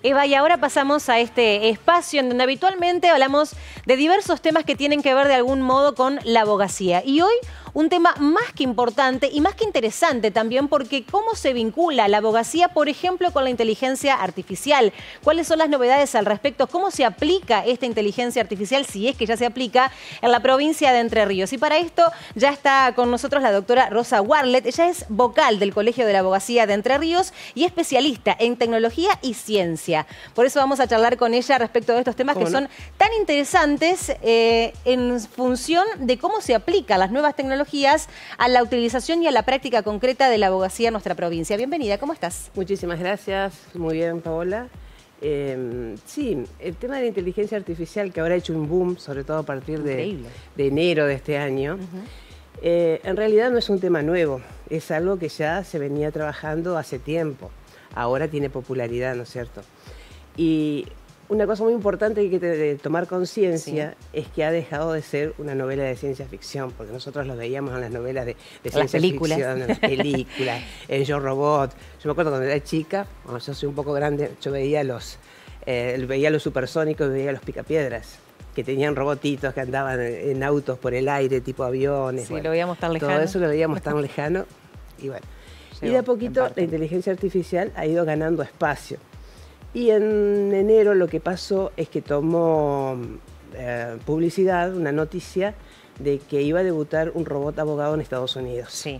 Eva, y ahora pasamos a este espacio en donde habitualmente hablamos de diversos temas que tienen que ver de algún modo con la abogacía. Y hoy un tema más que importante y más que interesante también, porque cómo se vincula la abogacía, por ejemplo, con la inteligencia artificial. ¿Cuáles son las novedades al respecto? ¿Cómo se aplica esta inteligencia artificial, si es que ya se aplica, en la provincia de Entre Ríos? Y para esto ya está con nosotros la doctora Rosa Warlet. Ella es vocal del Colegio de la Abogacía de Entre Ríos y especialista en tecnología y ciencia. Por eso vamos a charlar con ella respecto de estos temas que son tan interesantes en función de cómo se aplican las nuevas tecnologías a la utilización y a la práctica concreta de la abogacía en nuestra provincia. Bienvenida, ¿cómo estás? Muchísimas gracias, muy bien, Paola. Sí, el tema de la inteligencia artificial, que ahora ha hecho un boom, sobre todo a partir de enero de este año, en realidad no es un tema nuevo, es algo que ya se venía trabajando hace tiempo. Ahora tiene popularidad, ¿no es cierto? Y una cosa muy importante que hay que tomar conciencia es que ha dejado de ser una novela de ciencia ficción, porque nosotros lo veíamos en las novelas de ciencia ficción, en las películas, en Yo Robot. Yo me acuerdo cuando era chica, cuando yo soy un poco grande, yo veía los supersónicos y veía los picapiedras, que tenían robotitos que andaban en autos por el aire, tipo aviones. Sí, bueno, lo veíamos tan lejano. Todo eso lo veíamos tan lejano. Y bueno, y de a poquito la inteligencia artificial ha ido ganando espacio. Y en enero lo que pasó es que tomó publicidad, una noticia, de que iba a debutar un robot abogado en Estados Unidos. Sí.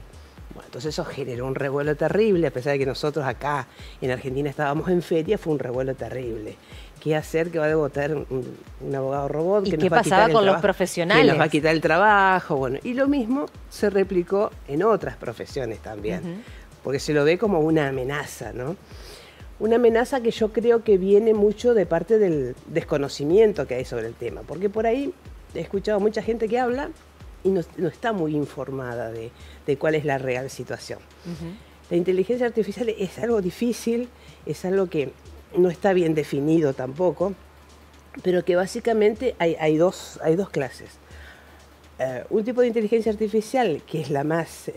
Bueno, entonces eso generó un revuelo terrible, a pesar de que nosotros acá en Argentina estábamos en feria, fue un revuelo terrible. ¿Qué hacer que va a debutar un abogado robot? ¿Y qué pasaba con los profesionales? Que nos va a quitar el trabajo. Bueno, y lo mismo se replicó en otras profesiones también, porque se lo ve como una amenaza, ¿no? Una amenaza que yo creo que viene mucho de parte del desconocimiento que hay sobre el tema, porque por ahí he escuchado a mucha gente que habla y no está muy informada de cuál es la real situación. La inteligencia artificial es algo difícil, es algo que no está bien definido tampoco, pero que básicamente hay dos clases. Un tipo de inteligencia artificial que es la más,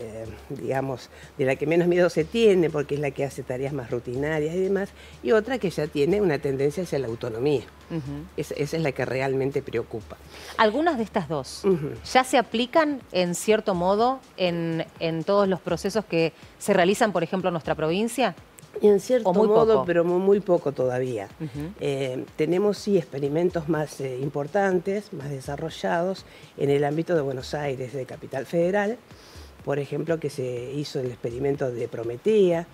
digamos, de la que menos miedo se tiene, porque es la que hace tareas más rutinarias y demás, y otra que ya tiene una tendencia hacia la autonomía. Esa es la que realmente preocupa. ¿Algunas de estas dos ya se aplican en cierto modo en todos los procesos que se realizan, por ejemplo, en nuestra provincia? Y en cierto modo, poco. pero muy poco todavía. Tenemos sí experimentos más importantes, más desarrollados en el ámbito de Buenos Aires, de Capital Federal. Por ejemplo, que se hizo el experimento de Prometea,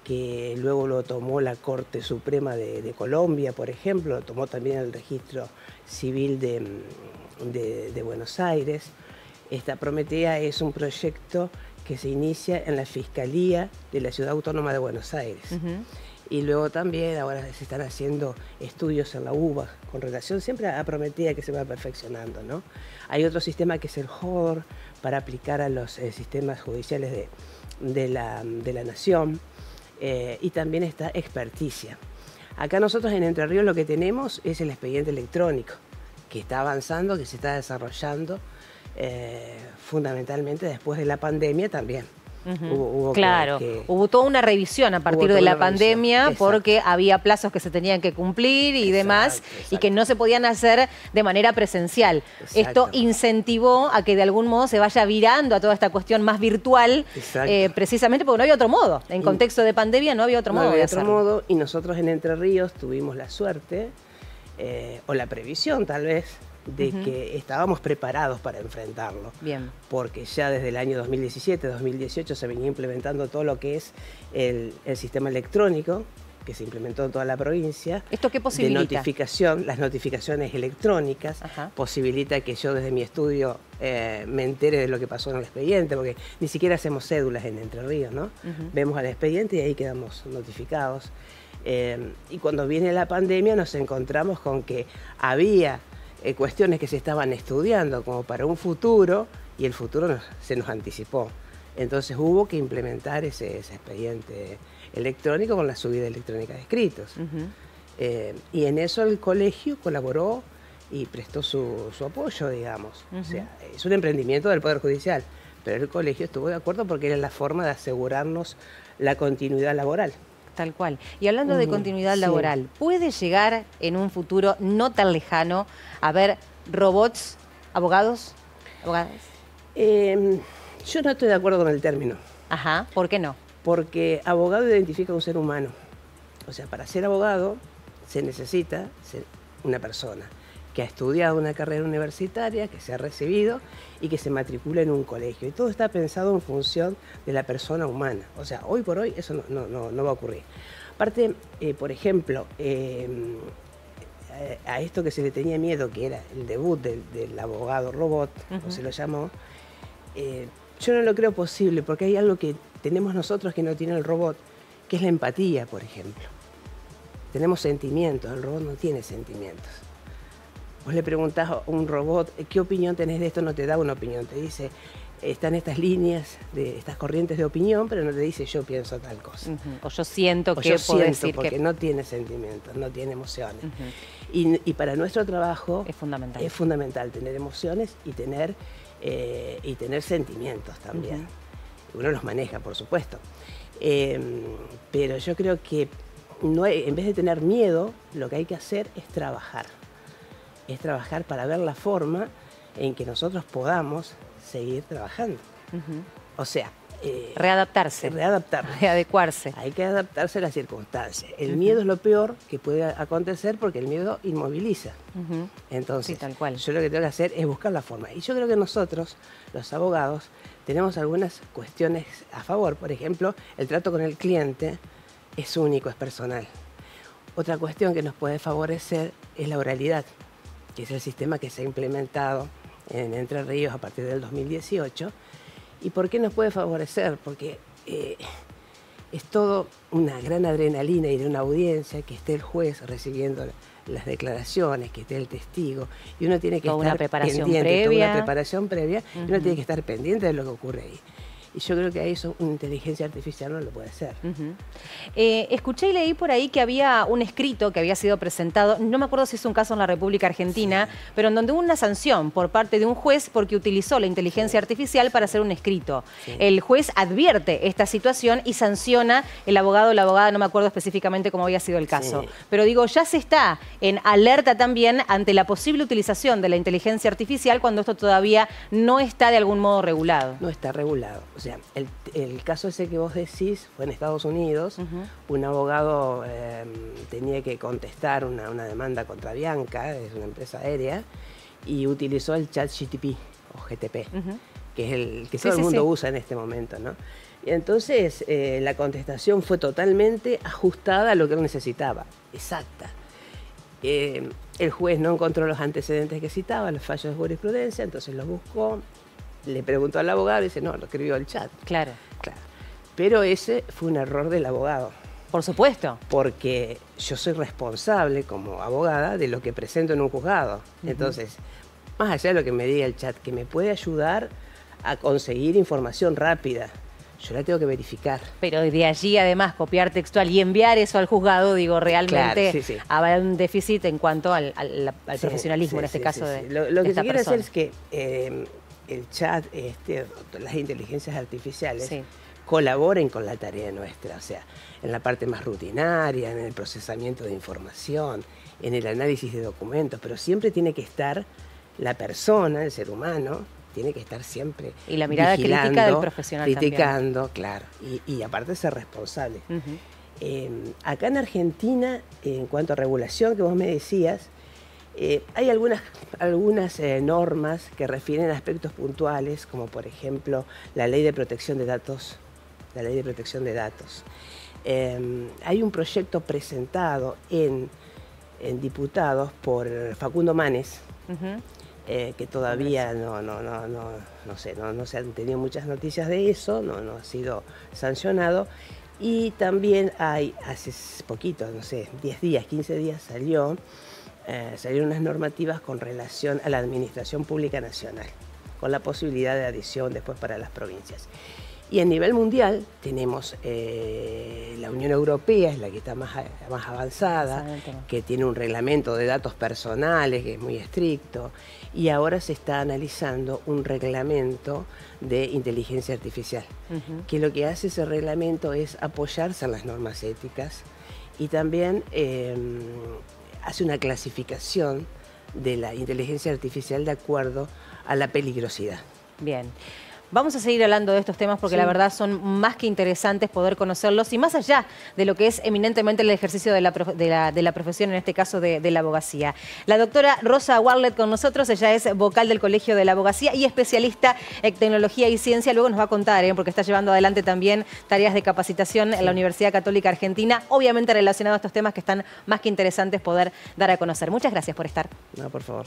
que luego lo tomó la Corte Suprema de Colombia, por ejemplo, lo tomó también el Registro Civil de Buenos Aires. Esta Prometea es un proyecto que se inicia en la Fiscalía de la Ciudad Autónoma de Buenos Aires. Y luego también ahora se están haciendo estudios en la UBA con relación siempre a Prometea, que se va perfeccionando, ¿no? Hay otro sistema que es el JOR para aplicar a los sistemas judiciales de la Nación, y también está Experticia. Acá nosotros en Entre Ríos lo que tenemos es el expediente electrónico, que está avanzando, que se está desarrollando, fundamentalmente después de la pandemia también. Hubo toda una revisión a partir de la pandemia, porque había plazos que se tenían que cumplir y demás, y que no se podían hacer de manera presencial. Esto incentivó a que de algún modo se vaya virando a toda esta cuestión más virtual, precisamente porque no había otro modo. En contexto de pandemia no había otro modo de hacerlo. Y nosotros en Entre Ríos tuvimos la suerte, o la previsión tal vez, de que estábamos preparados para enfrentarlo. Bien. Porque ya desde el año 2017, 2018 se venía implementando todo lo que es el sistema electrónico, que se implementó en toda la provincia. ¿Esto qué posibilita? De notificación, las notificaciones electrónicas, posibilita que yo desde mi estudio me entere de lo que pasó en el expediente, porque ni siquiera hacemos cédulas en Entre Ríos, ¿no? Vemos al expediente y ahí quedamos notificados. Y cuando viene la pandemia nos encontramos con que había cuestiones que se estaban estudiando como para un futuro, y el futuro se nos anticipó. Entonces hubo que implementar ese expediente electrónico con la subida electrónica de escritos. Y en eso el colegio colaboró y prestó su apoyo, digamos. O sea, es un emprendimiento del Poder Judicial, pero el colegio estuvo de acuerdo porque era la forma de asegurarnos la continuidad laboral. Tal cual. Y hablando de continuidad sí. laboral, ¿puede llegar en un futuro no tan lejano a haber robots, abogados, abogadas? Yo no estoy de acuerdo con el término. Ajá, ¿por qué no? Porque abogado identifica a un ser humano. O sea, para ser abogado se necesita ser una persona que ha estudiado una carrera universitaria, que se ha recibido y que se matricula en un colegio. Y todo está pensado en función de la persona humana. O sea, hoy por hoy eso no va a ocurrir. Aparte, por ejemplo, a esto que se le tenía miedo, que era el debut del abogado robot, como se lo llamó, yo no lo creo posible, porque hay algo que tenemos nosotros que no tiene el robot, que es la empatía, por ejemplo. Tenemos sentimientos, el robot no tiene sentimientos. Vos le preguntás a un robot, ¿qué opinión tenés de esto? No te da una opinión, te dice, están estas líneas, estas corrientes de opinión, pero no te dice yo pienso tal cosa. O yo siento o que yo puedo decir porque que... no tiene sentimientos, no tiene emociones. Y para nuestro trabajo es fundamental tener emociones y tener sentimientos también. Uno los maneja, por supuesto. Pero yo creo que en vez de tener miedo, lo que hay que hacer es trabajar. Es trabajar para ver la forma en que nosotros podamos seguir trabajando. O sea... readaptarse. Readecuarse. Hay que adaptarse a las circunstancias. El miedo es lo peor que puede acontecer porque el miedo inmoviliza. Entonces, sí, tal cual. Yo lo que tengo que hacer es buscar la forma. Y yo creo que nosotros, los abogados, tenemos algunas cuestiones a favor. Por ejemplo, el trato con el cliente es único, es personal. Otra cuestión que nos puede favorecer es la oralidad, que es el sistema que se ha implementado en Entre Ríos a partir del 2018. ¿Y por qué nos puede favorecer? Porque es todo una gran adrenalina ir a una audiencia, que esté el juez recibiendo las declaraciones, que esté el testigo, y uno tiene que estar pendiente, toda una preparación previa, y uno tiene que estar pendiente de lo que ocurre ahí. Y yo creo que a eso una inteligencia artificial no lo puede hacer. Escuché y leí por ahí que había un escrito que había sido presentado, no me acuerdo si es un caso en la República Argentina, pero en donde hubo una sanción por parte de un juez porque utilizó la inteligencia artificial para hacer un escrito. El juez advierte esta situación y sanciona el abogado o la abogada, no me acuerdo específicamente cómo había sido el caso. Pero digo, ya se está en alerta también ante la posible utilización de la inteligencia artificial cuando esto todavía no está de algún modo regulado. No está regulado. O sea, el caso ese que vos decís fue en Estados Unidos. Un abogado tenía que contestar una demanda contra Bianca, es una empresa aérea, y utilizó el ChatGPT o GTP, que es el que todo el mundo usa en este momento, ¿no? Y entonces la contestación fue totalmente ajustada a lo que él necesitaba, exacta. El juez no encontró los antecedentes que citaba, los fallos de jurisprudencia, entonces los buscó. Le preguntó al abogado y dice, no, lo escribió el chat. Claro. Pero ese fue un error del abogado. Por supuesto. Porque yo soy responsable como abogada de lo que presento en un juzgado. Entonces, más allá de lo que me diga el chat, que me puede ayudar a conseguir información rápida, yo la tengo que verificar. Pero de allí, además, copiar textual y enviar eso al juzgado, digo, realmente habrá un déficit en cuanto al profesionalismo, en este caso de Lo que se quiere persona. hacer es que el chat, las inteligencias artificiales, colaboren con la tarea nuestra, o sea, en la parte más rutinaria, en el procesamiento de información, en el análisis de documentos, pero siempre tiene que estar la persona, el ser humano, tiene que estar siempre y la mirada crítica del profesional criticando, también. Claro, y aparte ser responsable. Acá en Argentina, en cuanto a regulación que vos me decías, hay algunas normas que refieren a aspectos puntuales, como por ejemplo la Ley de Protección de Datos. Hay un proyecto presentado en diputados por Facundo Manes, que todavía no se han tenido muchas noticias de eso, no ha sido sancionado. Y también hay, hace poquito, no sé, 10 días, 15 días salieron unas normativas con relación a la Administración Pública Nacional, con la posibilidad de adición después para las provincias. Y a nivel mundial tenemos la Unión Europea, es la que está más avanzada, que tiene un reglamento de datos personales que es muy estricto, y ahora se está analizando un reglamento de inteligencia artificial, que lo que hace ese reglamento es apoyarse en las normas éticas y también hace una clasificación de la inteligencia artificial de acuerdo a la peligrosidad. Bien. Vamos a seguir hablando de estos temas porque la verdad son más que interesantes poder conocerlos y más allá de lo que es eminentemente el ejercicio de la profesión, en este caso de la abogacía. La doctora Rosa Warlet con nosotros, ella es vocal del Colegio de la Abogacía y especialista en tecnología y ciencia. Luego nos va a contar, porque está llevando adelante también tareas de capacitación en la Universidad Católica Argentina, obviamente relacionado a estos temas que están más que interesantes poder dar a conocer. Muchas gracias por estar. No, por favor.